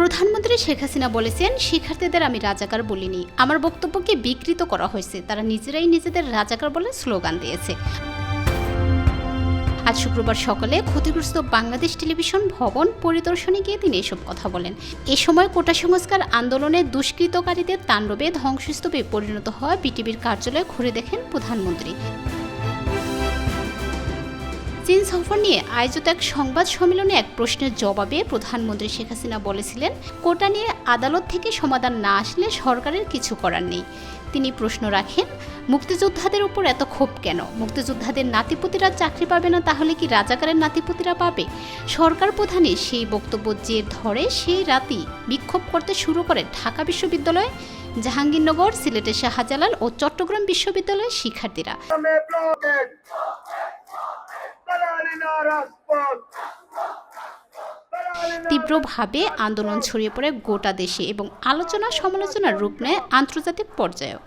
প্রধানমন্ত্রী শেখ হাসিনা বলেছেন, শিক্ষার্থীদের আমি রাজাকার বলিনি, আমার বক্তব্যকে বিকৃত করা হয়েছে, তারা নিজেরাই নিজেদের রাজাকার বলে স্লোগান দিয়েছে। আজ শুক্রবার সকালে ক্ষতিগ্রস্ত বাংলাদেশ টেলিভিশন ভবন পরিদর্শনে গিয়ে তিনি এসব কথা বলেন। এ সময় কোটা সংস্কার আন্দোলনে দুষ্কৃতকারীদের তাণ্ডবে ধ্বংসস্তূপে পরিণত হওয়া বিটিভির কার্যালয়ে ঘুরে দেখেন প্রধানমন্ত্রী। চীন সফর নিয়ে আয়োজিত এক সংবাদ সম্মেলনে এক প্রশ্নের জবাবে প্রধানমন্ত্রী শেখ হাসিনা বলেছিলেন, কোটা নিয়ে আদালত থেকে সমাধান না আসলে সরকারের কিছু করার নেই। তিনি প্রশ্ন রাখেন, মুক্তিযোদ্ধাদের উপর এত ক্ষোভ কেন? মুক্তিযোদ্ধাদের নাতিপুতিরা চাকরি পাবে না, তাহলে কি রাজাকারের নাতিপুতিরা পাবে? সরকার প্রধানের সেই বক্তব্য জের ধরে সেই রাতেই বিক্ষোভ করতে শুরু করে ঢাকা বিশ্ববিদ্যালয়, জাহাঙ্গীরনগর, সিলেটের শাহজালাল ও চট্টগ্রাম বিশ্ববিদ্যালয়ের শিক্ষার্থীরা। তীব্রভাবে আন্দোলন ছড়িয়ে পড়ে গোটা দেশে এবং আলোচনা সমালোচনার রূপ নেয় আন্তর্জাতিক পর্যায়েও।